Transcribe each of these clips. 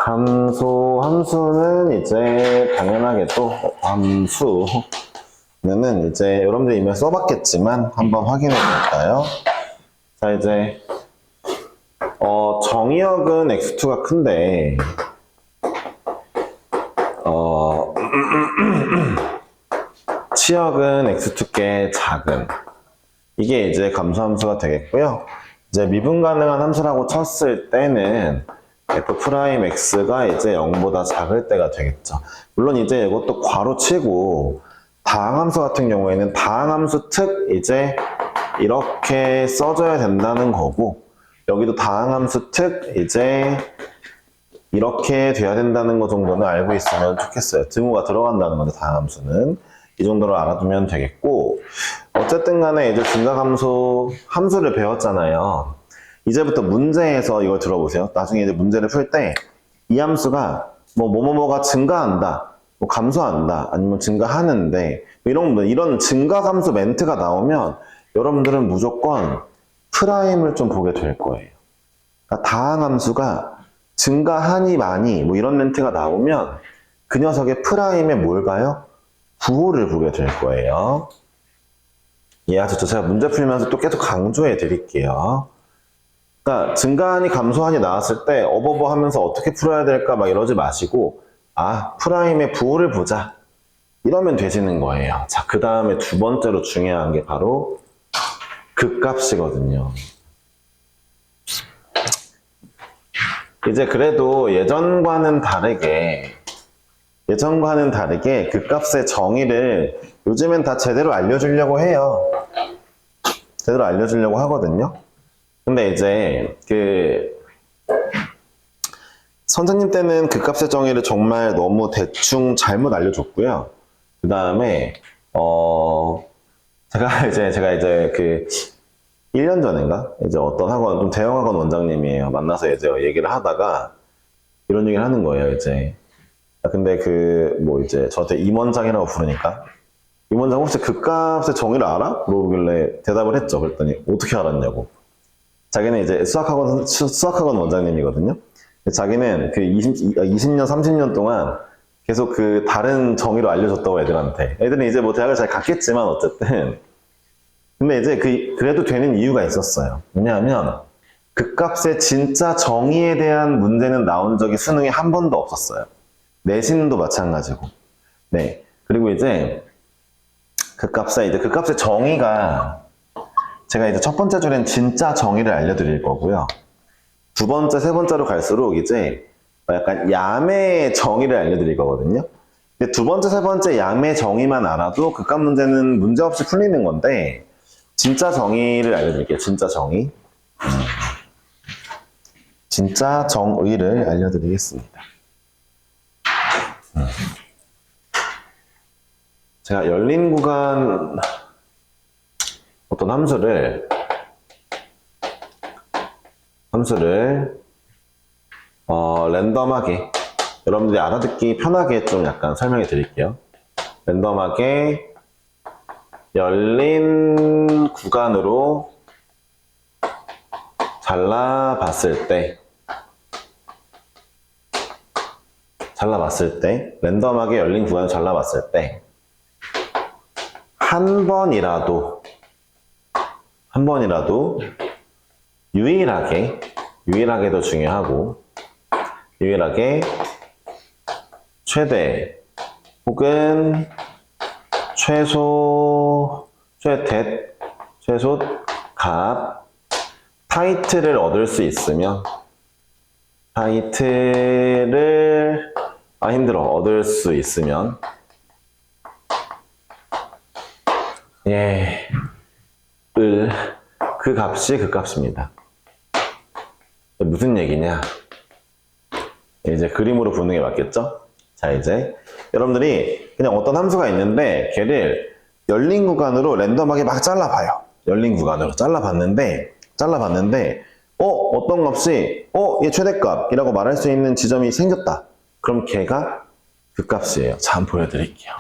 함수는 이제 당연하게 또 함수는 이제 여러분들이 이미 써봤겠지만 한번 확인해 볼까요? 자, 이제 정의역은 x2가 큰데 치역은 x2께 작은, 이게 이제 감소함수가 되겠고요. 이제 미분 가능한 함수라고 쳤을 때는 f'x가 이제 0보다 작을 때가 되겠죠. 물론 이제 이것도 괄호 치고 다항함수 같은 경우에는 다항함수 특 이제 이렇게 써줘야 된다는 거고, 여기도 다항함수 특 이제 이렇게 돼야 된다는 거 정도는 알고 있으면 좋겠어요. 등호가 들어간다는 건데 다항함수는 이 정도로 알아두면 되겠고, 어쨌든 간에 이제 함수를 배웠잖아요. 이제부터 문제에서 이걸 들어보세요. 나중에 이제 문제를 풀 때 이 함수가 뭐뭐뭐가 증가한다, 뭐 감소한다, 아니면 증가하는데 이런 증가함수 멘트가 나오면 여러분들은 무조건 프라임을 좀 보게 될 거예요. 그러니까 다항함수가 증가하니 마니 뭐 이런 멘트가 나오면 그 녀석의 프라임에 뭘 봐요? 부호를 보게 될 거예요. 이해하셨죠? 제가 문제 풀면서 또 계속 강조해 드릴게요. 그러니까 증가하니 감소하니 나왔을 때 어버버 하면서 어떻게 풀어야 될까 막 이러지 마시고, 프라임의 부호를 보자, 이러면 되시는 거예요. 자, 그 다음에 두 번째로 중요한 게 바로 극값이거든요. 이제 그래도 예전과는 다르게 극값의 정의를 요즘엔 다 제대로 알려주려고 해요. 제대로 알려주려고 하거든요. 근데 이제 선생님 때는 극값의 정의를 정말 너무 대충 잘못 알려줬고요. 그 다음에 제가 이제 1년 전인가 이제 어떤 학원, 좀 대형 학원 원장님이에요. 만나서 이제 얘기를 하다가 이런 얘기를 하는 거예요. 이제 근데 이제 저한테 임원장이라고 부르니까, 임원장 혹시 극값의 정의를 알아? 물어보길래 대답을 했죠. 그랬더니 어떻게 알았냐고. 자기는 이제 수학학원 원장님이거든요. 자기는 20년, 30년 동안 계속 다른 정의로 알려줬다고 애들한테. 애들은 이제 뭐 대학을 잘 갔겠지만 어쨌든. 근데 이제 그래도 되는 이유가 있었어요. 왜냐하면 극값의 진짜 정의에 대한 문제는 나온 적이 수능에 한 번도 없었어요. 내신도 마찬가지고. 네. 그리고 이제 극값의 정의가, 제가 이제 첫 번째 줄엔 진짜 정의를 알려드릴 거고요. 두 번째, 세 번째로 갈수록 이제 약간 야매의 정의를 알려드릴 거거든요. 근데 두 번째, 세 번째 야매 정의만 알아도 극값 문제는 문제없이 풀리는 건데, 진짜 정의를 알려드릴게요. 진짜 정의. 진짜 정의를 알려드리겠습니다. 제가 열린 구간 어떤 함수를 랜덤하게, 여러분들이 알아듣기 편하게 좀 약간 설명해 드릴게요. 랜덤하게 열린 구간으로 잘라봤을 때, 랜덤하게 열린 구간을 잘라봤을 때, 한 번이라도 유일하게도 중요하고, 유일하게 최대 혹은 최소 값 타이틀을 얻을 수 있으면, 얻을 수 있으면, 그 값이 극값입니다. 무슨 얘기냐? 이제 그림으로 보는 게 맞겠죠? 자, 이제 여러분들이 그냥 어떤 함수가 있는데 걔를 열린 구간으로 랜덤하게 막 잘라봐요. 열린 구간으로 잘라봤는데 어떤 값이 얘 최대값이라고 말할 수 있는 지점이 생겼다. 그럼 걔가 극값이에요. 자, 한번 보여드릴게요.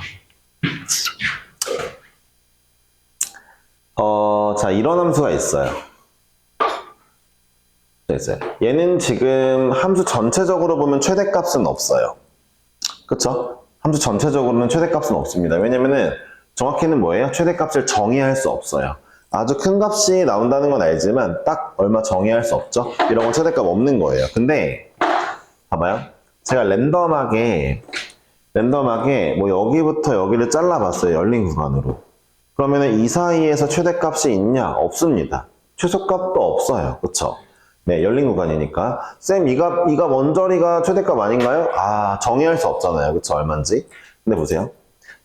자, 이런 함수가 있어요. 됐어요. 얘는 지금 함수 전체적으로 보면 최대값은 없어요. 그쵸? 함수 전체적으로는 최대값은 없습니다. 왜냐면은 정확히는 뭐예요? 최대값을 정의할 수 없어요. 아주 큰 값이 나온다는 건 알지만 딱 얼마 정의할 수 없죠? 이런 건 최대값 없는 거예요. 근데 봐봐요. 제가 랜덤하게 뭐 여기부터 여기를 잘라봤어요. 열린 구간으로. 그러면은 이 사이에서 최대값이 있냐? 없습니다. 최소값도 없어요. 그쵸? 네, 열린 구간이니까. 쌤, 이 값 원저리가 최대값 아닌가요? 아, 정의할 수 없잖아요. 그쵸? 얼마인지. 근데 보세요.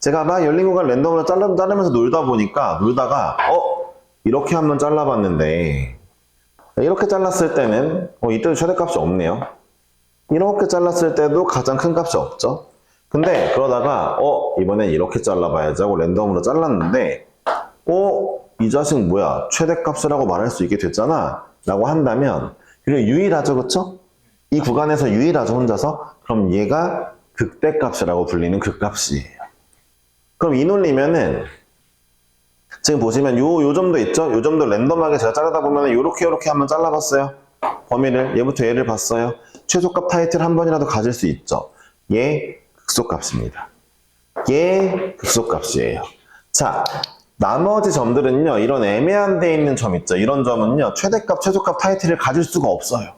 제가 막 열린 구간 랜덤으로 자르면서 놀다가, 이렇게 한번 잘라봤는데, 이렇게 잘랐을 때는, 이때도 최대값이 없네요. 이렇게 잘랐을 때도 가장 큰 값이 없죠? 근데 그러다가, 이번엔 이렇게 잘라봐야지 하고 랜덤으로 잘랐는데, 이 자식 뭐야? 최대값이라고 말할 수 있게 됐잖아? 라고 한다면, 그리고 유일하죠, 그쵸? 이 구간에서 유일하죠, 혼자서? 그럼 얘가 극대값이라고 불리는 극값이에요. 그럼 이 논리면은, 지금 보시면 요 점도 있죠? 요 점도 랜덤하게 제가 자르다 보면 요렇게 한번 잘라봤어요. 범위를, 얘부터 얘를 봤어요. 최소값 타이틀 한 번이라도 가질 수 있죠. 얘 극소값입니다. 얘 극소값이에요. 자, 나머지 점들은요, 이런 애매한 데 있는 점 있죠. 이런 점은요, 최대값, 최소값 타이틀을 가질 수가 없어요.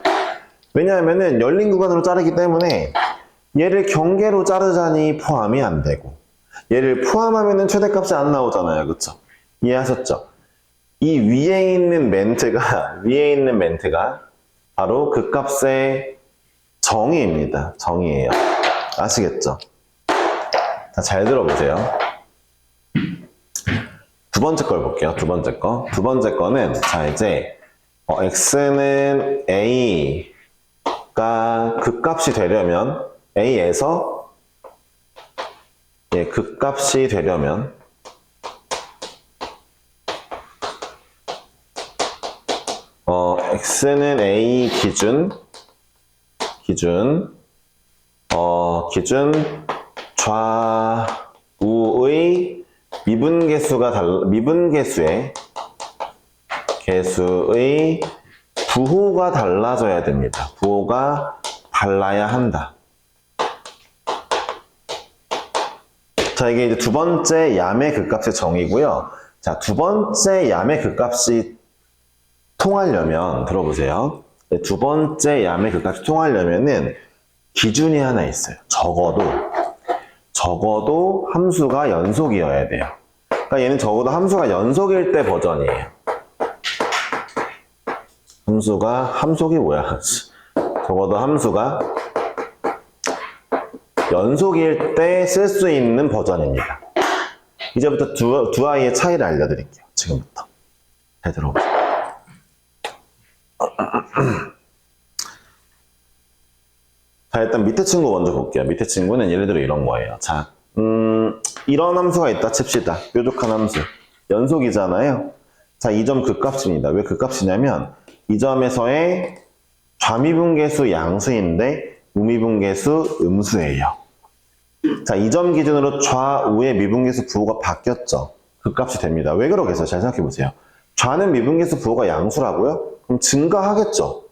왜냐하면은 열린 구간으로 자르기 때문에 얘를 경계로 자르자니 포함이 안 되고, 얘를 포함하면은 최대값이 안 나오잖아요. 그쵸? 이해하셨죠? 이 위에 있는 멘트가 바로 그 값의 정의입니다. 정의예요. 아시겠죠? 자, 잘 들어보세요. 두 번째 걸 볼게요. 두 번째 거. 두 번째 거는, 자, 이제, x는 a가 극값이 되려면, a에서, 극값이 되려면, x는 a 기준 좌우의 개수의 부호가 달라져야 됩니다. 부호가 달라야 한다. 자, 이게 이제 두 번째 야매 극값의 정의고요. 자, 두 번째 야매 극값이 통하려면, 들어보세요. 두 번째 야매 극값이 통하려면은 기준이 하나 있어요. 적어도 함수가 연속이어야 돼요. 그러니까 얘는 적어도 함수가 연속일 때 버전이에요. 함속이 뭐야? 적어도 함수가 연속일 때 쓸 수 있는 버전입니다. 이제부터 두 아이의 차이를 알려드릴게요. 지금부터. 잘 들어보세요. 자, 일단 밑에 친구 먼저 볼게요. 밑에 친구는 예를 들어 이런 거예요. 자, 이런 함수가 있다 칩시다. 뾰족한 함수. 연속이잖아요. 자, 이 점 극값입니다. 왜 극값이냐면, 이 점에서의 좌미분계수 양수인데, 우미분계수 음수예요. 자, 이 점 기준으로 좌우의 미분계수 부호가 바뀌었죠. 극값이 됩니다. 왜 그러겠어요? 잘 생각해 보세요. 좌는 미분계수 부호가 양수라고요? 그럼 증가하겠죠.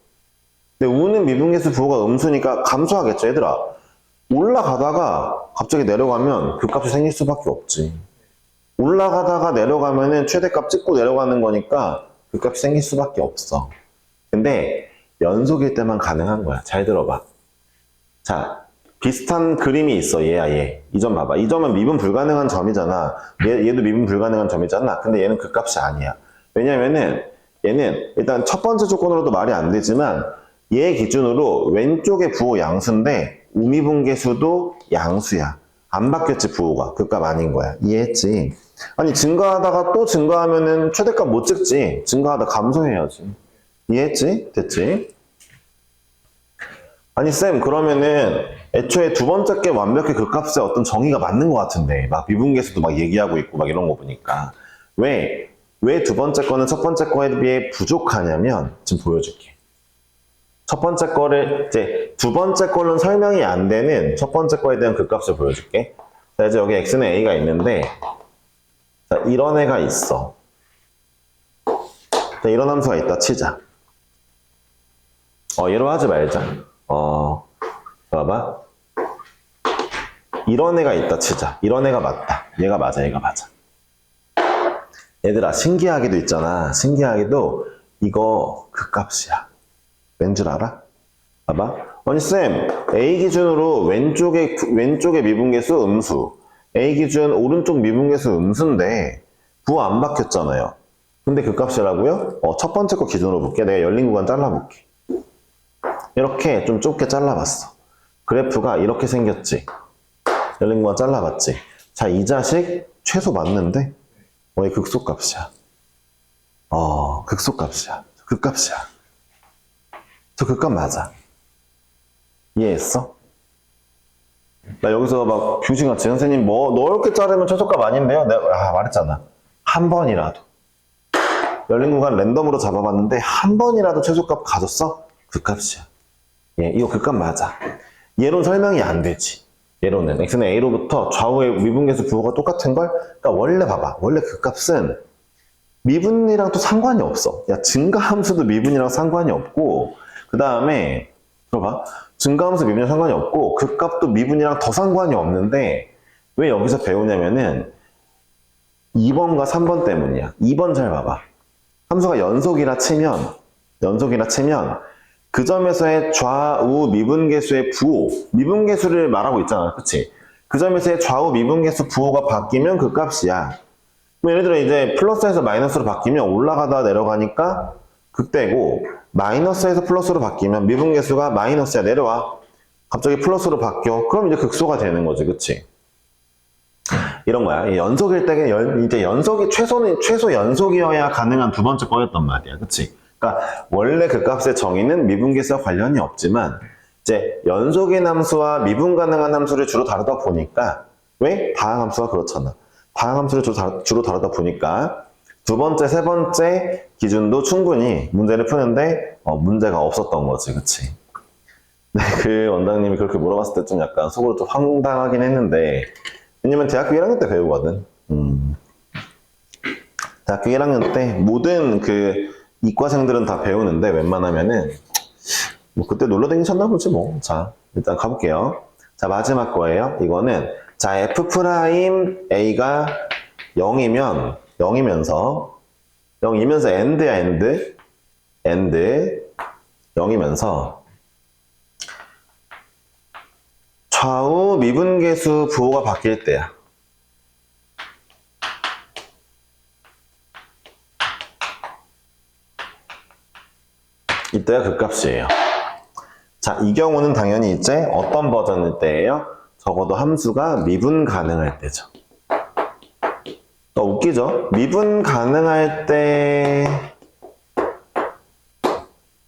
근데 우는 미분계수 부호가 음수니까 감소하겠죠, 얘들아. 올라가다가 갑자기 내려가면 극값이 생길 수밖에 없지. 올라가다가 내려가면은 최대값 찍고 내려가는 거니까 극값이 생길 수밖에 없어. 근데 연속일 때만 가능한 거야. 잘 들어봐. 자, 비슷한 그림이 있어, 얘야, 얘. 이 점 봐봐. 이 점은 미분 불가능한 점이잖아. 얘도 미분 불가능한 점이잖아. 근데 얘는 극값이 아니야. 왜냐면은 얘는 일단 첫 번째 조건으로도 말이 안 되지만 얘 기준으로 왼쪽의 부호 양수인데 우미분계수도 양수야. 안 바뀌었지, 부호가. 극값 아닌 거야. 이해했지? 아니, 증가하다가 또 증가하면은 최대값 못 찍지. 증가하다 감소해야지. 이해했지? 됐지? 아니, 쌤, 그러면은 애초에 두 번째 게 완벽히 극값에 어떤 정의가 맞는 것 같은데, 막 미분계수도 막 얘기하고 있고 막 이런 거 보니까. 왜 두 번째 거는 첫 번째 거에 비해 부족하냐면, 지금 보여줄게. 첫 번째 거를, 이제 두 번째 거는 설명이 안 되는 첫 번째 거에 대한 극값을 보여줄게. 자, 이제 여기 x는 a가 있는데, 자, 이런 애가 있어. 자, 이런 함수가 있다 치자. 얘로 하지 말자. 봐봐. 이런 애가 있다 치자. 이런 애가 맞다. 얘가 맞아, 얘가 맞아. 얘들아, 신기하게도 있잖아. 신기하게도 이거 극값이야. 왠 줄 알아? 봐봐. 아니 쌤, A 기준으로 왼쪽에 미분계수 음수, A 기준 오른쪽 미분계수 음수인데 부호 안 바뀌었잖아요. 근데 극값이라고요? 첫 번째 거 기준으로 볼게. 내가 열린 구간 잘라볼게. 이렇게 좀 좁게 잘라봤어. 그래프가 이렇게 생겼지. 열린 구간 잘라봤지. 자, 이 자식 최소 맞는데? 얘 극소값이야. 극소값이야. 극값이야. 저 극값 맞아. 이해했어? 나 여기서 막 교시같이 선생님 뭐 넓게 자르면 최소값 아닌데요? 내가 말했잖아. 한 번이라도. 열린 구간 랜덤으로 잡아봤는데 한 번이라도 최소값 가졌어? 극값이야. 이거 극값 맞아. 얘로는 설명이 안 되지. 얘로는 x는 a로부터 좌우의 미분계수 부호가 똑같은 걸. 그러니까 원래 봐봐. 원래 극값은 미분이랑 또 상관이 없어. 야, 증가함수도 미분이랑 상관이 없고, 그 다음에 들어봐. 증가함수 미분이랑 상관이 없고 극값도 미분이랑 더 상관이 없는데 왜 여기서 배우냐면은 2번과 3번 때문이야. 2번 잘 봐봐. 함수가 연속이라 치면 그 점에서의 좌우 미분계수의 부호, 미분계수를 말하고 있잖아. 그치? 그 점에서의 좌우 미분계수 부호가 바뀌면 극값이야. 예를 들어 이제 플러스에서 마이너스로 바뀌면 올라가다 내려가니까 극대고, 마이너스에서 플러스로 바뀌면 미분계수가 마이너스야, 내려와. 갑자기 플러스로 바뀌어. 그럼 이제 극소가 되는 거지. 그치? 이런 거야. 연속일 때는 이제 연속이 최소 연속이어야 가능한 두 번째 거였단 말이야. 그치? 그러니까 원래 극값의 정의는 미분계수와 관련이 없지만 이제 연속인 함수와 미분 가능한 함수를 주로 다루다 보니까, 왜? 다항함수가 그렇잖아. 다항함수를 주로 다루다 보니까 두 번째, 세 번째 기준도 충분히 문제를 푸는데 문제가 없었던 거지. 그치? 네, 그 원장님이 그렇게 물어봤을 때 좀 약간 속으로 좀 황당하긴 했는데, 왜냐면 대학교 1학년 때 배우거든. 대학교 1학년 때 모든 그 이과생들은 다 배우는데 웬만하면은 뭐 그때 놀러 다니셨나 보지 뭐. 자, 일단 가볼게요. 자, 마지막 거예요. 이거는 자, F'A가 0이면서 end야, end 0이면서 좌우 미분계수 부호가 바뀔 때야. 이때가 극값이에요. 자, 이 경우는 당연히 이제 어떤 버전일 때예요? 적어도 함수가 미분 가능할 때죠. 웃기죠? 미분 가능할 때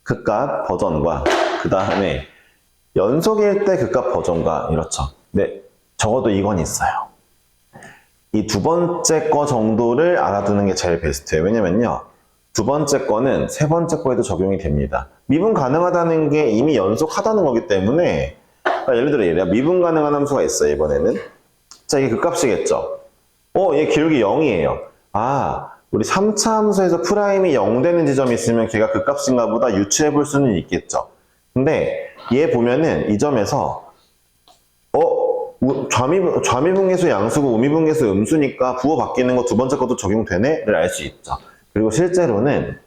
극값 버전과 그 다음에 연속일 때 극값 버전과 이렇죠. 네, 적어도 이건 있어요. 이 두 번째 거 정도를 알아두는 게 제일 베스트예요. 왜냐면요, 두 번째 거는 세 번째 거에도 적용이 됩니다. 미분 가능하다는 게 이미 연속하다는 거기 때문에, 그러니까 예를 들어 얘가 미분 가능한 함수가 있어요. 이번에는 자, 이게 극값이겠죠. 얘 기울기 0이에요. 우리 3차 함수에서 프라임이 0 되는 지점이 있으면 걔가 극값인가 보다 유추해 볼 수는 있겠죠. 근데 얘 보면은 이 점에서 좌미분계수 양수고 우미분계수 음수니까 부호 바뀌는 거 두 번째 것도 적용되네를 알 수 있죠. 그리고 실제로는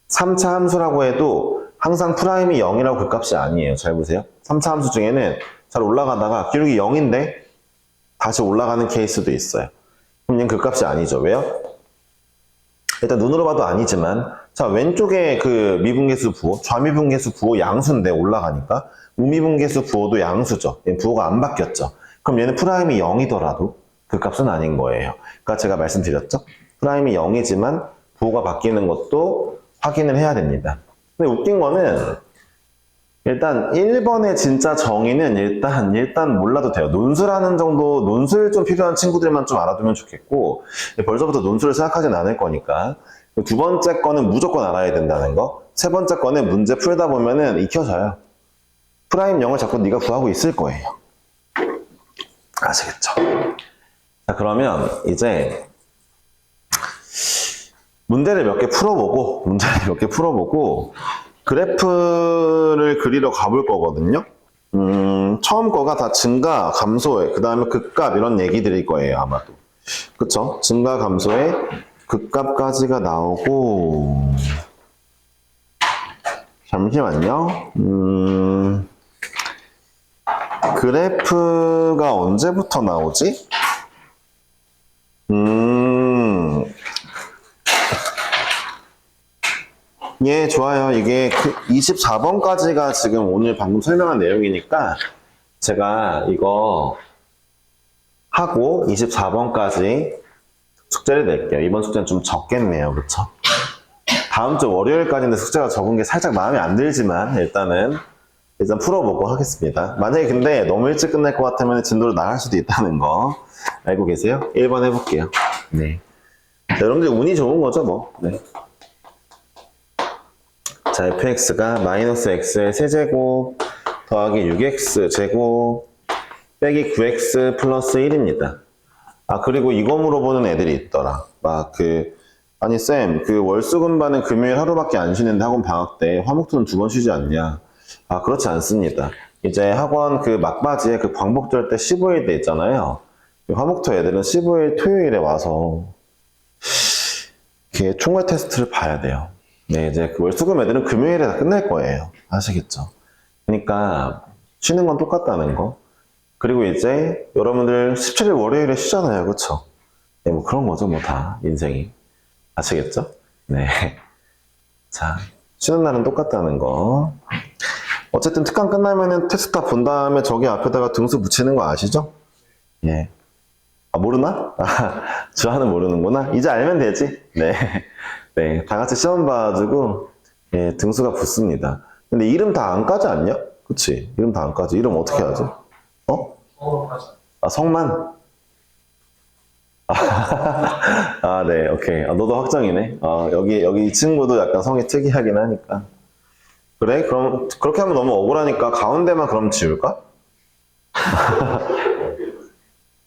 3차 함수라고 해도 항상 프라임이 0이라고 극값이 아니에요. 잘 보세요. 3차 함수 중에는 잘 올라가다가 기울기 0인데 다시 올라가는 케이스도 있어요. 그럼 얘는 극값이 아니죠. 왜요? 일단 눈으로 봐도 아니지만, 자, 왼쪽에 그 미분계수 부호, 좌미분계수 부호 양수인데 올라가니까 우미분계수 부호도 양수죠. 얘는 부호가 안 바뀌었죠. 그럼 얘는 프라임이 0이더라도 극값은 아닌 거예요. 그러니까 제가 말씀드렸죠. 프라임이 0이지만 부호가 바뀌는 것도 확인을 해야 됩니다. 근데 웃긴 거는 일단 1번의 진짜 정의는 일단 몰라도 돼요. 논술하는 정도, 논술 좀 필요한 친구들만 좀 알아두면 좋겠고, 벌써부터 논술을 생각하진 않을 거니까. 두 번째 거는 무조건 알아야 된다는 거. 세 번째 거는 문제 풀다 보면은 익혀져요. 프라임 0을 자꾸 네가 구하고 있을 거예요. 아시겠죠? 자, 그러면 이제 문제를 몇 개 풀어보고 그래프를 그리러 가볼 거거든요. 처음 거가 다 증가, 감소에, 그 다음에 극값 이런 얘기들일 거예요, 아마도. 그쵸? 증가, 감소에 극값까지가 나오고, 잠시만요. 그래프가 언제부터 나오지? 예, 좋아요. 이게 24번까지가 지금 오늘 방금 설명한 내용이니까 제가 이거 하고 24번까지 숙제를 낼게요. 이번 숙제는 좀 적겠네요. 그쵸? 다음 주 월요일까지는 숙제가 적은 게 살짝 마음에 안 들지만 일단 풀어보고 하겠습니다. 만약에 근데 너무 일찍 끝날 것 같으면 진도를 나갈 수도 있다는 거 알고 계세요? 1번 해볼게요. 네. 자, 여러분들 운이 좋은 거죠, 뭐. 네. 자, fx가 마이너스 x의 세제곱 더하기 6x 제곱 빼기 9x 플러스 1입니다. 아, 그리고 이거 물어보는 애들이 있더라. 아니, 쌤, 월수금반은 금요일 하루밖에 안 쉬는데 학원 방학 때 화목토는 2번 쉬지 않냐? 아, 그렇지 않습니다. 이제 학원 막바지에 광복절 때 15일 때 있잖아요. 화목토 애들은 15일 토요일에 와서 이렇게 총괄 테스트를 봐야 돼요. 네, 이제 월수금 애들은 금요일에 다 끝낼 거예요. 아시겠죠? 그러니까 쉬는 건 똑같다는 거. 그리고 이제 여러분들 17일 월요일에 쉬잖아요. 그쵸? 네, 뭐 그런 거죠. 뭐 다 인생이. 아시겠죠? 네. 자, 쉬는 날은 똑같다는 거. 어쨌든 특강 끝나면은 테스트 다 본 다음에 저기 앞에다가 등수 붙이는 거 아시죠? 예. 아, 모르나? 아, 주하는 모르는구나. 이제 알면 되지. 네. 네. 다 같이 시험 봐가지고, 예, 등수가 붙습니다. 근데 이름 다 안 까지 않냐? 그치? 이름 다 안 까지. 이름 어떻게 하지? 어? 아, 성만? 아, 네. 오케이. 아, 너도 확정이네. 여기 이 친구도 약간 성이 특이하긴 하니까. 그래? 그럼, 그렇게 하면 너무 억울하니까 가운데만 그럼 지울까?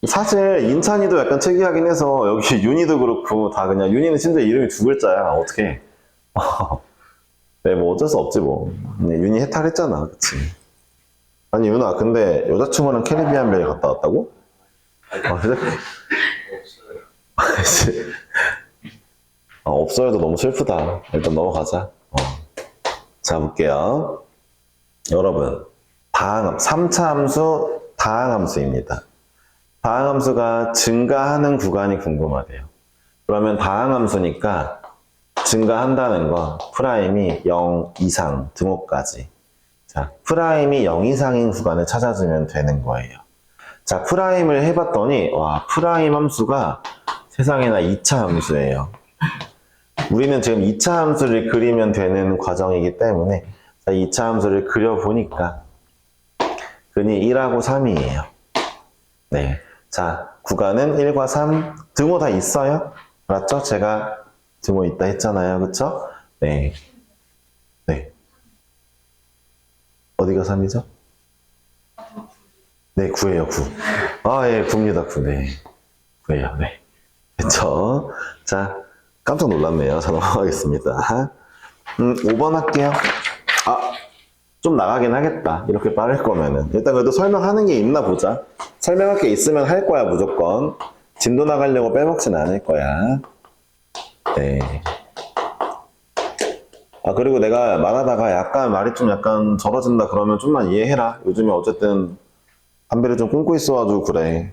사실 인찬이도 약간 특이하긴 해서 여기 윤희도 그렇고 다 그냥 윤희는 심지어 이름이 2글자야. 어떡해. 네, 뭐 어쩔 수 없지 뭐. 네, 윤희 해탈했잖아. 그치? 아니 윤아, 근데 여자친구랑 캐리비안 베이 갔다 왔다고? 아, 그래? 없어요도 너무 슬프다. 일단 넘어가자. 자, 볼게요. 여러분, 3차 함수 다항함수입니다. 다항함수가 증가하는 구간이 궁금하대요. 그러면 다항함수니까 증가한다는 거 프라임이 0 이상 등호까지. 자, 프라임이 0 이상인 구간을 찾아주면 되는 거예요. 자, 프라임을 해봤더니 와, 프라임 함수가 세상에나 2차 함수예요. 우리는 지금 2차 함수를 그리면 되는 과정이기 때문에 자, 2차 함수를 그려보니까 근이 1하고 3이에요. 네. 자, 구간은 1과 3, 등호 다 있어요? 알았죠? 제가 등호 있다 했잖아요. 그쵸? 네. 네. 어디가 3이죠? 네, 9예요, 9. 아, 예, 9입니다, 9. 네. 9예요, 네. 그쵸? 자, 깜짝 놀랐네요. 자, 넘어가겠습니다. 5번 할게요. 아, 좀 나가긴 하겠다. 이렇게 빠를 거면은. 일단 그래도 설명하는 게 있나 보자. 설명할 게 있으면 할 거야, 무조건. 진도 나가려고 빼먹진 않을 거야. 네. 아, 그리고 내가 말하다가 약간 말이 좀 약간 절어진다 그러면 좀만 이해해라. 요즘에 어쨌든 담배를 좀 끊고 있어가지고 그래.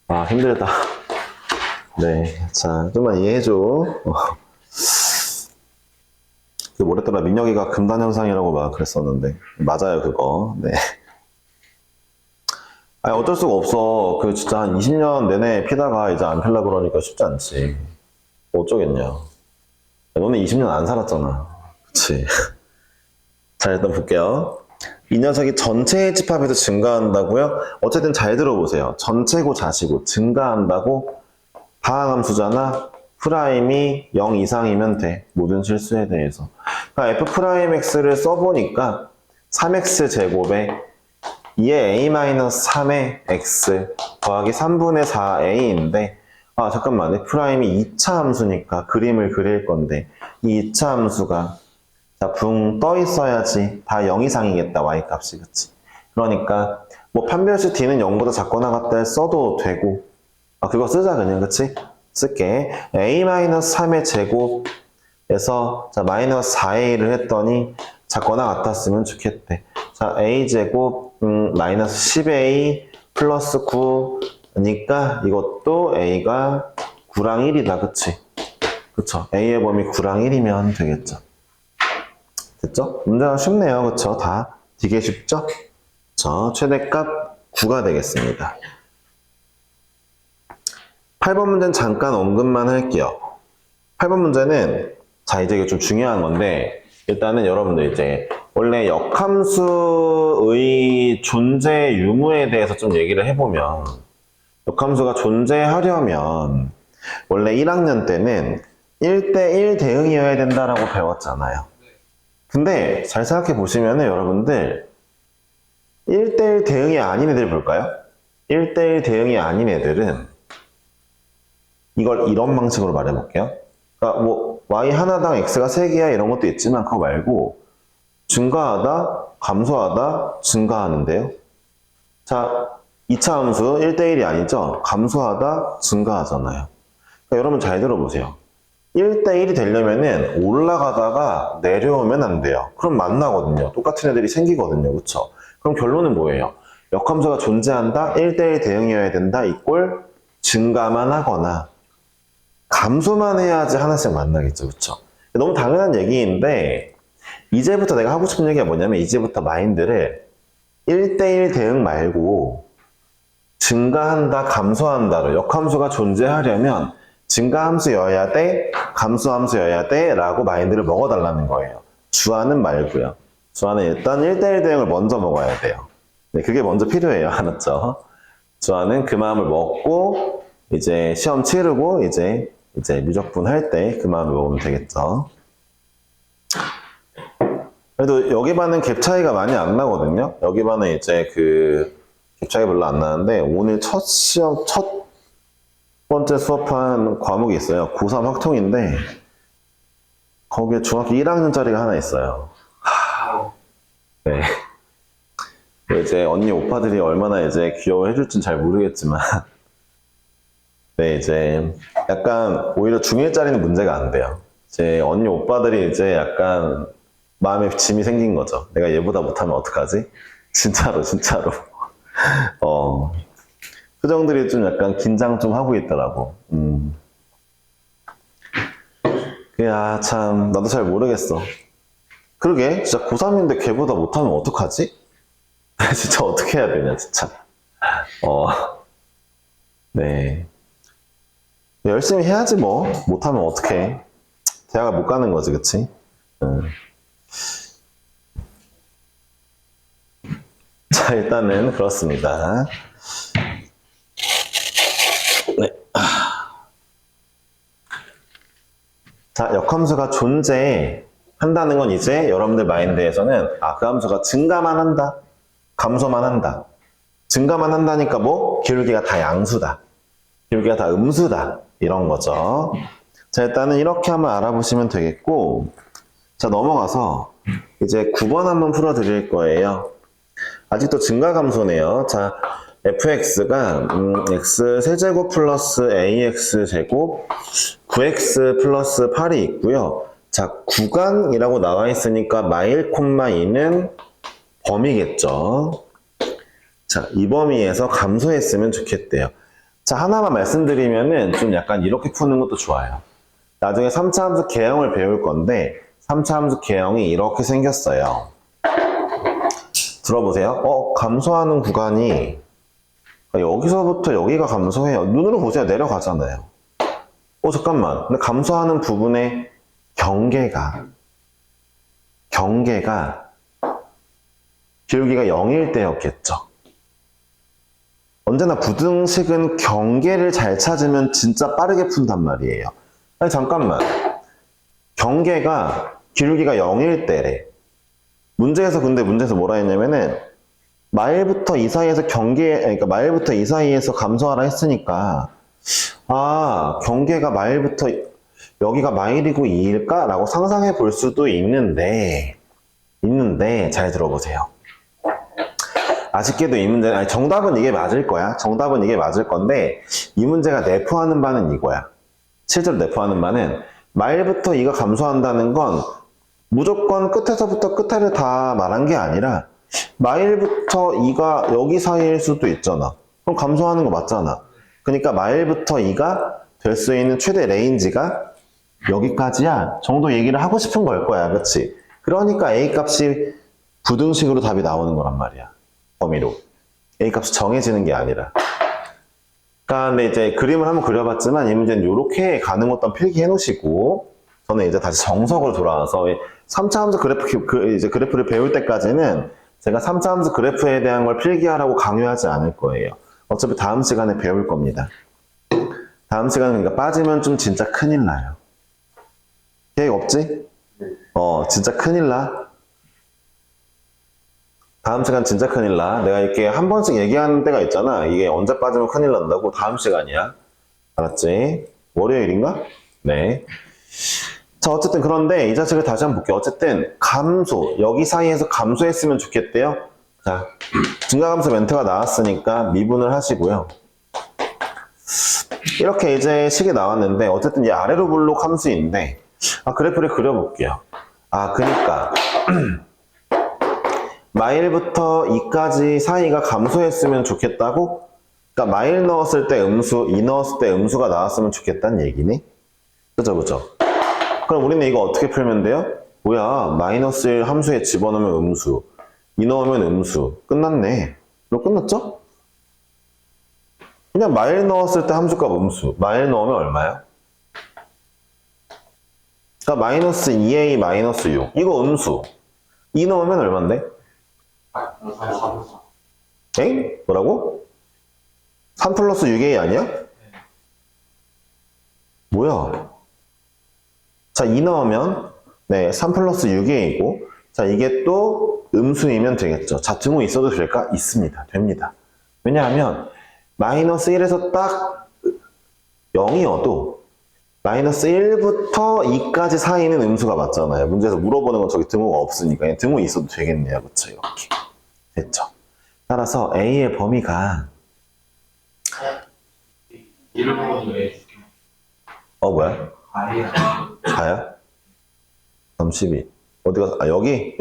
아, 힘들다. 네. 자, 좀만 이해해줘. 뭐랬더라, 민혁이가 금단 현상이라고 막 그랬었는데. 맞아요, 그거. 네. 아니, 어쩔 수가 없어. 진짜 한 20년 내내 피다가 이제 안 필라 그러니까 쉽지 않지. 어쩌겠냐. 너네 20년 안 살았잖아. 그치. 자, 일단 볼게요. 이 녀석이 전체의 집합에서 증가한다고요? 어쨌든 잘 들어보세요. 전체고 자시고 증가한다고 다항함수잖아. 프라임이 0 이상이면 돼. 모든 실수에 대해서. 그러니까 f'x를 써보니까 3x 제곱에 2의 a-3의 x 더하기 3분의 4a인데 아, 잠깐만. f'이 2차 함수니까 그림을 그릴 건데 이 2차 함수가 자, 붕 떠 있어야지. 다 0 이상이겠다, y값이. 그치? 그러니까, 뭐, 판별식 d는 0보다 작거나 같다 써도 되고, 그거 쓰자, 그냥. 그치? 쓸게. a-3의 제곱에서, 자, 마이너스 4a를 했더니, 작거나 같았으면 좋겠대. 자, a제곱, 마이너스 10a 플러스 9니까 이것도 a가 9랑 1이다. 그치? 그쵸? a의 범위 9랑 1이면 되겠죠. 됐죠? 문제가 쉽네요. 그쵸? 다 되게 쉽죠? 저 최대값 9가 되겠습니다. 8번 문제는 잠깐 언급만 할게요. 8번 문제는 자 이제 이게 좀 중요한 건데 일단은 여러분들 이제 원래 역함수의 존재 유무에 대해서 좀 얘기를 해보면 역함수가 존재하려면 원래 1학년 때는 1대1 대응이어야 된다라고 배웠잖아요. 근데 잘 생각해 보시면은 여러분들 1대1 대응이 아닌 애들 볼까요? 1대1 대응이 아닌 애들은 이걸 이런 방식으로 말해 볼게요. 그러니까 뭐 y 하나당 x가 3개야 이런 것도 있지만 그거 말고 증가하다, 감소하다, 증가하는데요. 자, 2차 함수 1대1이 아니죠? 감소하다, 증가하잖아요. 그러니까 여러분 잘 들어보세요. 1대1이 되려면은 올라가다가 내려오면 안 돼요. 그럼 만나거든요. 똑같은 애들이 생기거든요. 그쵸? 그럼 결론은 뭐예요? 역함수가 존재한다, 1대1 대응이어야 된다, 이꼴 증가만 하거나 감소만 해야지 하나씩 만나겠죠. 그쵸? 너무 당연한 얘기인데 이제부터 내가 하고 싶은 얘기가 뭐냐면 이제부터 마인드를 1대1 대응 말고 증가한다, 감소한다로 역함수가 존재하려면 증가함수여야 돼, 감소함수여야 돼 라고 마인드를 먹어달라는 거예요. 주어는 말고요. 주어는 일단 1대1 대응을 먼저 먹어야 돼요. 네, 그게 먼저 필요해요. 알았죠? 주어는 그 마음을 먹고 이제 시험 치르고 이제 미적분 할 때 그 마음을 먹으면 되겠죠. 그래도 여기 반은 갭 차이가 많이 안 나거든요. 여기 반은 이제 갭 차이 별로 안 나는데 오늘 첫 번째 수업한 과목이 있어요. 고3 확통인데 거기에 중학교 1학년짜리가 하나 있어요. 네. 이제 언니 오빠들이 얼마나 이제 귀여워해줄진 잘 모르겠지만 네, 이제 약간 오히려 중1짜리는 문제가 안 돼요. 이제 언니 오빠들이 이제 약간 마음에 짐이 생긴 거죠. 내가 얘보다 못하면 어떡하지? 진짜로. 표정들이 좀 약간 긴장 좀 하고 있더라고. 야, 참, 나도 잘 모르겠어. 그러게, 진짜 고3인데 걔보다 못하면 어떡하지? 진짜 어떻게 해야 되냐, 진짜. 네. 열심히 해야지 뭐. 못하면 어떡해. 대학을 못 가는 거지, 그치? 자, 일단은 그렇습니다. 네. 자, 역함수가 존재한다는 건 이제 여러분들 마인드에서는 그 함수가 증가만 한다, 감소만 한다. 증가만 한다니까 뭐? 기울기가 다 양수다. 기울기가 다 음수다. 이런 거죠. 자, 일단은 이렇게 한번 알아보시면 되겠고, 자, 넘어가서 이제 9번 한번 풀어드릴 거예요. 아직도 증가감소네요. 자, fx가 x 세제곱 플러스 ax 제곱 9x 플러스 8이 있고요. 자, 구간이라고 나와 있으니까 마일 콤마 2는 범위겠죠. 자, 이 범위에서 감소했으면 좋겠대요. 자, 하나만 말씀드리면은 좀 약간 이렇게 푸는 것도 좋아요. 나중에 3차 함수 개형을 배울 건데 3차 함수 개형이 이렇게 생겼어요. 들어보세요. 감소하는 구간이 여기서부터 여기가 감소해요. 눈으로 보세요. 내려가잖아요. 잠깐만. 근데 감소하는 부분의 경계가 기울기가 0일 때였겠죠. 언제나 부등식은 경계를 잘 찾으면 진짜 빠르게 푼단 말이에요. 아니 잠깐만. 경계가 기울기가 0일 때래. 문제에서 뭐라 했냐면은 마일부터 이 사이에서 그러니까 마일부터 이 사이에서 감소하라 했으니까 경계가 마일부터 여기가 마일이고 2일까? 라고 상상해 볼 수도 있는데 잘 들어보세요. 아쉽게도 이 문제, 아니, 정답은 이게 맞을 거야. 정답은 이게 맞을 건데, 이 문제가 내포하는 바는 이거야. 실제로 내포하는 바는, 마일부터 2가 감소한다는 건, 무조건 끝에서부터 끝에를 다 말한 게 아니라, 마일부터 2가 여기 사이일 수도 있잖아. 그럼 감소하는 거 맞잖아. 그러니까 마일부터 2가 될 수 있는 최대 레인지가 여기까지야 정도 얘기를 하고 싶은 걸 거야. 그치? 그러니까 A 값이 부등식으로 답이 나오는 거란 말이야. 범위로. A 값이 정해지는 게 아니라. 그러니까 근데 이제 그림을 한번 그려봤지만 이 문제는 이렇게 가는 것도 필기해 놓으시고 저는 이제 다시 정석으로 돌아와서 3차 함수 그래프를 배울 때까지는 제가 3차 함수 그래프에 대한 걸 필기하라고 강요하지 않을 거예요. 어차피 다음 시간에 배울 겁니다. 다음 시간에 그러니까 빠지면 좀 진짜 큰일 나요. 계획 없지? 진짜 큰일 나. 다음 시간 진짜 큰일 나. 내가 이렇게 한 번씩 얘기하는 때가 있잖아. 이게 언제 빠지면 큰일 난다고. 다음 시간이야. 알았지? 월요일인가? 네. 자, 어쨌든 그런데 이 자식을 다시 한번 볼게요. 어쨌든 감소. 여기 사이에서 감소했으면 좋겠대요. 자, 증가감소 멘트가 나왔으니까 미분을 하시고요. 이렇게 이제 식이 나왔는데 어쨌든 이 아래로 블록 함수인데 그래프를 그려볼게요. 그러니까 마일부터 2까지 사이가 감소했으면 좋겠다고? 그러니까 마일 넣었을 때 음수, 2 넣었을 때 음수가 나왔으면 좋겠다는 얘기네? 그죠? 그럼 우리는 이거 어떻게 풀면 돼요? 뭐야, 마이너스 1 함수에 집어넣으면 음수, 2 넣으면 음수. 끝났네. 이거 끝났죠? 그냥 마일 넣었을 때 함수값 음수, 마일 넣으면 얼마야? 그러니까 마이너스 2a 마이너스 6. 이거 음수. 2 넣으면 얼만데? 에이? 뭐라고? 3 플러스 6a 아니야? 뭐야? 자, 2 넣으면 3 플러스 6a이고 자, 이게 또 음수이면 되겠죠. 자, 등호 있어도 될까? 있습니다. 됩니다. 왜냐하면 마이너스 1에서 딱 0이어도 마이너스 1부터 2까지 사이는 음수가 맞잖아요. 문제에서 물어보는 건 저기 등호가 없으니까 그냥 등호 있어도 되겠네요. 그쵸? 이렇게. 됐죠? 따라서 A의 범위가 뭐야? 4야? 32. 어디가? 여기?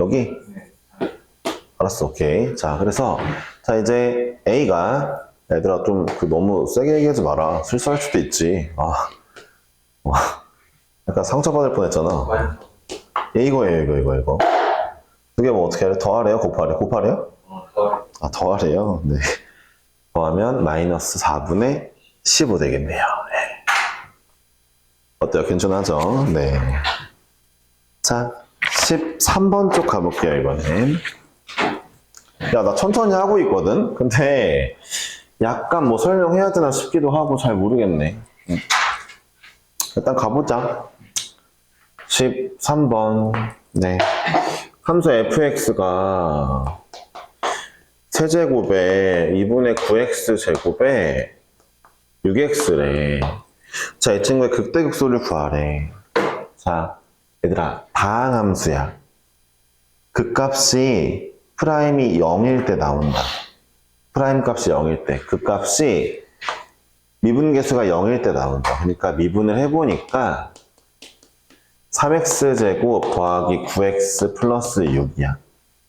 알았어, 오케이. 자, 그래서 자 이제 A가 얘들아 좀 너무 세게 얘기하지 마라. 실수할 수도 있지. 약간 상처받을 뻔했잖아. 이거예요. 두 개 뭐 어떻게 하래? 더하래요? 곱하래요? 더하래요? 네. 더하면 마이너스 4분의 15 되겠네요. 네. 어때요? 괜찮하죠? 네. 자, 13번 쪽 가볼게요, 이번엔. 야, 나 천천히 하고 있거든? 근데 약간 뭐 설명해야 되나 싶기도 하고 잘 모르겠네. 일단 가보자. 13번. 네. 함수 fx가 세제곱에 2분의 9x 제곱에 6x래. 자, 이 친구의 극대극소를 구하래. 자, 얘들아, 다항함수야. 극값이 프라임이 0일 때 나온다. 프라임 값이 0일 때. 극값이 미분계수가 0일 때 나온다. 그러니까 미분을 해보니까 3x제곱 더하기 9x 플러스 6이야.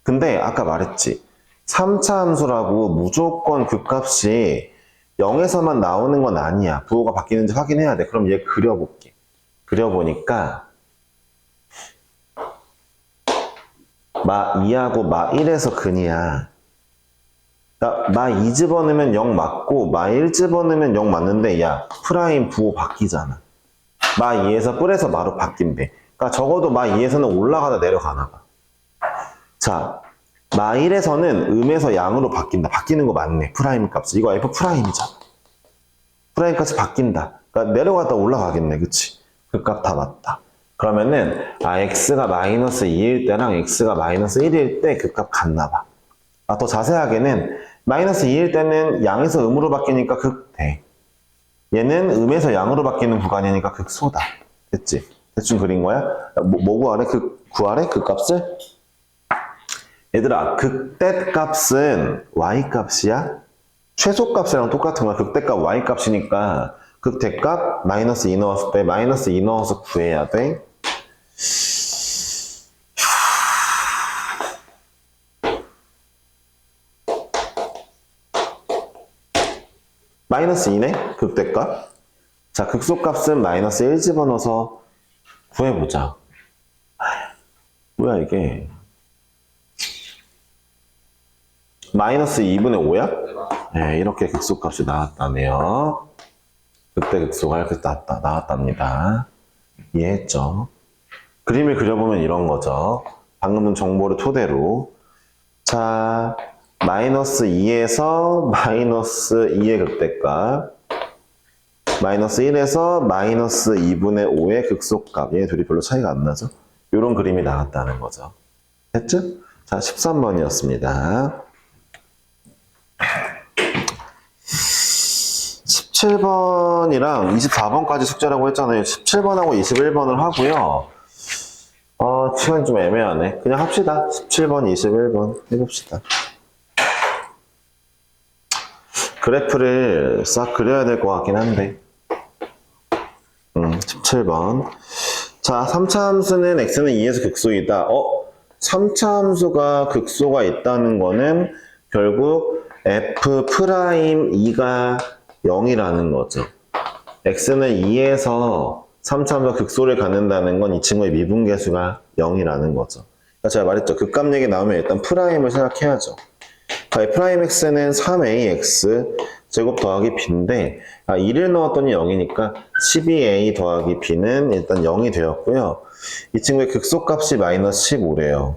근데 아까 말했지. 3차 함수라고 무조건 극값이 0에서만 나오는 건 아니야. 부호가 바뀌는지 확인해야 돼. 그럼 얘 그려볼게. 그려보니까 마 2하고 마 1에서 근이야. 그러니까 마 2 집어넣으면 0 맞고 마 1 집어넣으면 0 맞는데 야 프라임 부호 바뀌잖아. 마 2에서 뿔에서 마로 바뀐대. 그러니까 적어도 마 2에서는 올라가다 내려가나 봐. 자, 마 1에서는 음에서 양으로 바뀐다. 바뀌는 거 맞네. 프라임 값이. 이거 F 프라임이잖아. 프라임 값이 바뀐다. 그러니까 내려가다 올라가겠네. 그치? 그 값 다 맞다. 그러면은 x가 마이너스 2일 때랑 x가 마이너스 1일 때 그 값 같나 봐. 더 자세하게는 마이너스 2일 때는 양에서 음으로 바뀌니까 극대. 얘는 음에서 양으로 바뀌는 구간이니까 극소다. 됐지? 대충 그린 거야? 뭐 구하래? 구하래? 그 값을? 얘들아, 극대 값은 y 값이야? 최소 값이랑 똑같은 거야. 극대 값 y 값이니까 극대 값 마이너스 2 넣었을 때 마이너스 2 넣어서 구해야 돼. 마이너스 2네? 극대값. 자, 극소값은 마이너스 1 집어넣어서 구해보자. 뭐야 이게. 마이너스 2분의 5야? 네, 이렇게 극소값이 나왔다네요. 극대 극소가 이렇게 나왔답니다. 이해했죠? 그림을 그려보면 이런 거죠. 방금 전 정보를 토대로. 자, 마이너스 2에서 마이너스 2의 극대값, 마이너스 1에서 마이너스 2분의 5의 극소값. 얘 둘이 별로 차이가 안 나죠? 이런 그림이 나왔다는 거죠. 됐죠? 자, 13번이었습니다. 17번이랑 24번까지 숙제라고 했잖아요. 17번하고 21번을 하고요. 시간이 좀 애매하네. 그냥 합시다. 17번, 21번 해봅시다. 그래프를 싹 그려야 될 것 같긴 한데. 17번. 자, 3차 함수는 x는 2에서 극소이다. 3차 함수가 극소가 있다는 거는 결국 f'2가 0이라는 거죠. x는 2에서 3차 함수가 극소를 갖는다는 건 이 친구의 미분계수가 0이라는 거죠. 그러니까 제가 말했죠. 극값 얘기 나오면 일단 프라임을 생각해야죠. f'x는 3ax 제곱 더하기 b인데 2를 넣었더니 0이니까 12a 더하기 b는 일단 0이 되었고요. 이 친구의 극소값이 마이너스 15래요.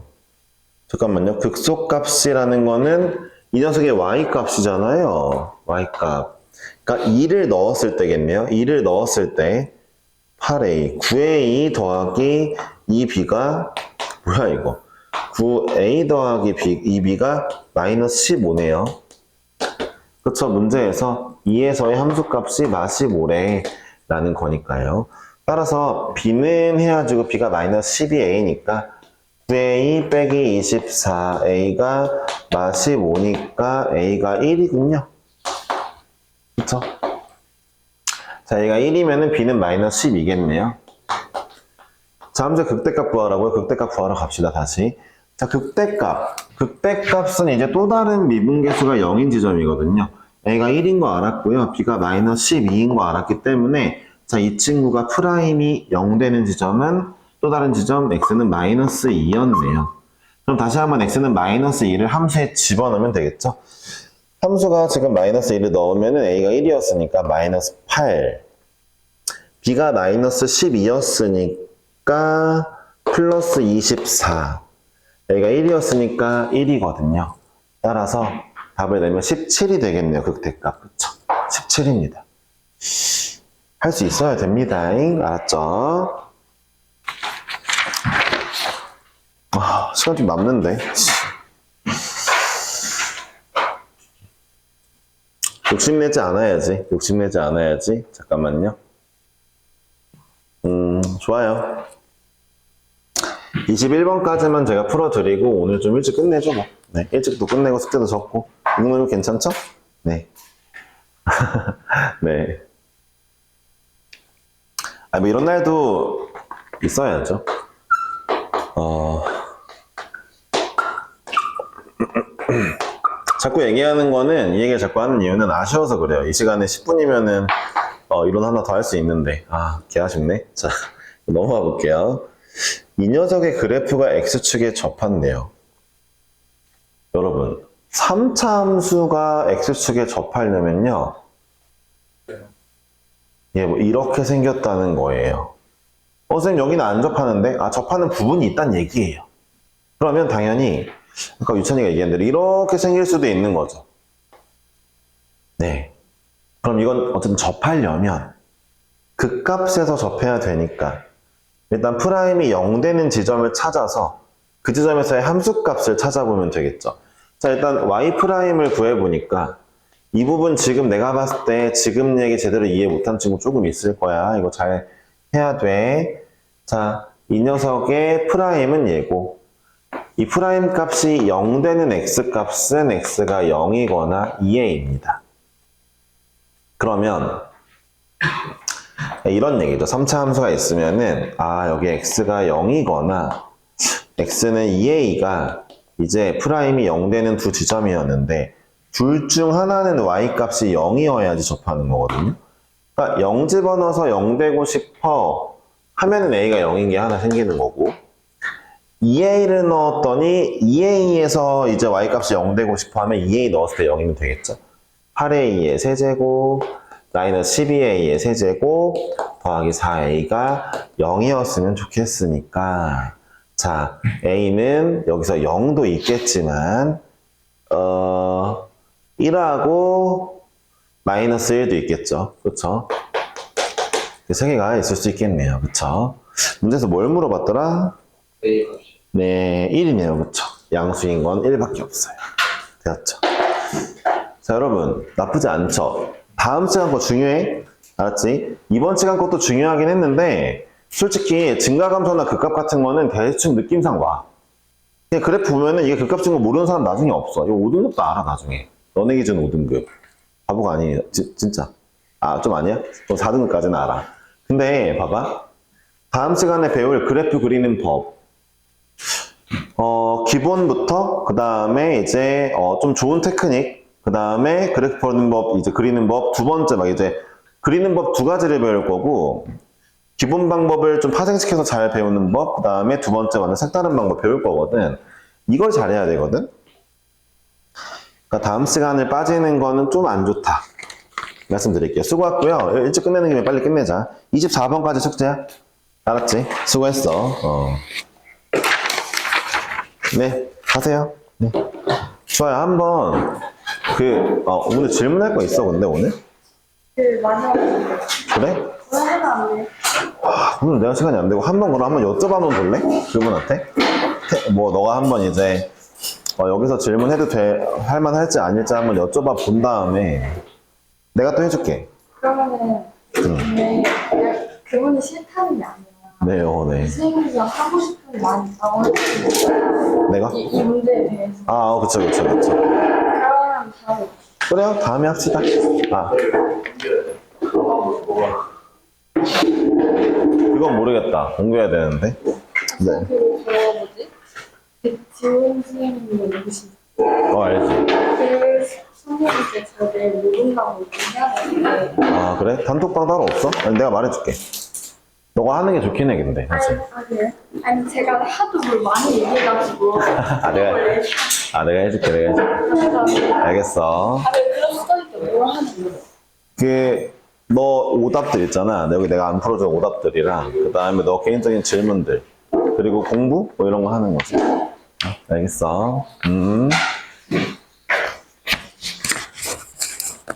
잠깐만요. 극소값이라는 거는 이 녀석의 y값이잖아요. y값. 그러니까 2를 넣었을 때겠네요. 2를 넣었을 때 8a, 9a 더하기 2b가 뭐야 이거? 9a 더하기 2b가 마이너스 15네요. 그쵸? 문제에서 2에서의 함수값이 마이너스 15래 라는 거니까요. 따라서 b는 해가지고 b가 마이너스 12a니까 9a 빼기 24a가 마이너스 15니까 a가 1이군요. 그쵸? 자, 얘가 1이면은 b는 마이너스 12겠네요. 자, 함수 극대값 구하라고요. 극대값 구하러 갑시다, 다시. 자, 극대값. 극대값은 이제 또 다른 미분계수가 0인 지점이거든요. a가 1인 거 알았고요. b가 마이너스 12인 거 알았기 때문에 자, 이 친구가 프라임이 0 되는 지점은 또 다른 지점 x는 마이너스 2였네요. 그럼 다시 한번 x는 마이너스 2를 함수에 집어넣으면 되겠죠? 함수가 지금 마이너스 1을 넣으면 a가 1이었으니까 마이너스 8. b가 마이너스 12였으니까 플러스 24. a가 1이었으니까 1이거든요. 따라서 답을 내면 17이 되겠네요. 극대값. 그쵸? 17입니다. 할 수 있어야 됩니다. 알았죠? 시간 좀 남는데. 욕심내지 않아야지. 욕심내지 않아야지. 잠깐만요. 좋아요. 21번까지만 제가 풀어드리고 오늘 좀 일찍 끝내죠 뭐. 네, 일찍도 끝내고 숙제도 적고. 이 정도면 괜찮죠? 네. 네. 뭐 이런 날도 있어야죠. 자꾸 얘기하는 거는, 이 얘기를 자꾸 하는 이유는 아쉬워서 그래요. 이 시간에 10분이면은 이론 하나 더 할 수 있는데 개 아쉽네. 자, 넘어가 볼게요. 이 녀석의 그래프가 x축에 접한대요. 여러분, 3차 함수가 x축에 접하려면요, 뭐 이렇게 생겼다는 거예요. 선생님 여기는 안 접하는데? 접하는 부분이 있다는 얘기예요. 그러면 당연히 아까 유찬이가 얘기한 대로 이렇게 생길 수도 있는 거죠. 네. 그럼 이건 어쨌든 접하려면 극값에서 접해야 되니까 일단 프라임이 0 되는 지점을 찾아서 그 지점에서의 함수값을 찾아보면 되겠죠. 자, 일단 y 프라임을 구해보니까 이 부분 지금 내가 봤을 때 지금 얘기 제대로 이해 못한 친구 조금 있을 거야. 이거 잘 해야 돼. 자, 이 녀석의 프라임은 얘고, 이 프라임 값이 0 되는 x 값은 x가 0이거나 2a입니다. 그러면 이런 얘기죠. 3차 함수가 있으면은 여기 x가 0이거나 x는 2a가 이제 프라임이 0 되는 두 지점이었는데 둘 중 하나는 y 값이 0이어야지 접하는 거거든요. 그러니까 0 집어넣어서 0 되고 싶어 하면은 a가 0인 게 하나 생기는 거고 2a를 넣었더니 2a에서 이제 y 값이 0 되고 싶어 하면 2a 넣었을 때 0이면 되겠죠. 8a의 세제곱 마이너스 12a의 세제곱 더하기 4a가 0이었으면 좋겠으니까 자, a는 여기서 0도 있겠지만 1하고 마이너스 1도 있겠죠. 그렇죠? 세 개가 있을 수 있겠네요. 그렇죠? 문제에서 뭘 물어봤더라? A 값이. 네, 1이네요. 그렇죠? 양수인 건 1밖에 없어요. 되었죠? 자, 여러분 나쁘지 않죠? 다음 시간 거 중요해? 알았지? 이번 시간 것도 중요하긴 했는데 솔직히 증가감소나 극값 같은 거는 대충 느낌상 와. 그냥 그래프 보면은 이게 극값인 거 모르는 사람 나중에 없어. 이거 5등급도 알아 나중에. 너네 기준 5등급. 바보가 아니에요. 진짜. 좀 아니야? 4등급까지는 알아. 근데 봐봐. 다음 시간에 배울 그래프 그리는 법. 기본부터 그 다음에 이제 좀 좋은 테크닉 그 다음에 그래프 그리는 법 이제 그리는 법 두 번째 막 이제 그리는 법 두 가지를 배울 거고 기본 방법을 좀 파생시켜서 잘 배우는 법, 그 다음에 두 번째 완전 색다른 방법 배울 거거든. 이걸 잘해야 되거든. 그러니까 다음 시간을 빠지는 거는 좀 안 좋다. 말씀드릴게요. 수고했고요. 일찍 끝내는 김에 빨리 끝내자. 24번까지 숙제야. 알았지? 수고했어. 네, 하세요. 네. 좋아요. 한번 오늘 질문할 거 있어, 근데 오늘? 많이 왔는데. 그래? 왜 하면 안 돼? 오늘 내가 시간이 안 되고 그럼 한번 여쭤봐 볼래? 그분한테? 너가 한번 이제 여기서 질문해도 할만 할지 아닐지 한번 여쭤봐 본 다음에 내가 또 해줄게. 그러면은 근데 그분이 싫다는 게 아니라 네요, 네. 선생님이랑 하고 싶은 많이 나오는 내가? 이 문제에 대해서. 그쵸. 그러면 다음에 그래요, 다음에 합시다. 그건 모르겠다. 공부해야 되는데. 네. 지원 선생님이 누구신지. 알지. 그 선생님께 저를 모른다고 해야 되는데. 그래? 단톡방 따로 없어? 아니, 내가 말해줄게. 너가 하는 게 좋긴 해, 근데. 사실. 그래요? 아니 제가 하도 뭘 많이 얘기해가지고. 내가 해줄게. 알겠어. 다들 그런 스터디 때뭘 하는 거예요? 너 오답들 있잖아. 여기 내가 안 풀어준 오답들이랑, 그 다음에 너 개인적인 질문들, 그리고 공부? 이런 거 하는 거지. 알겠어.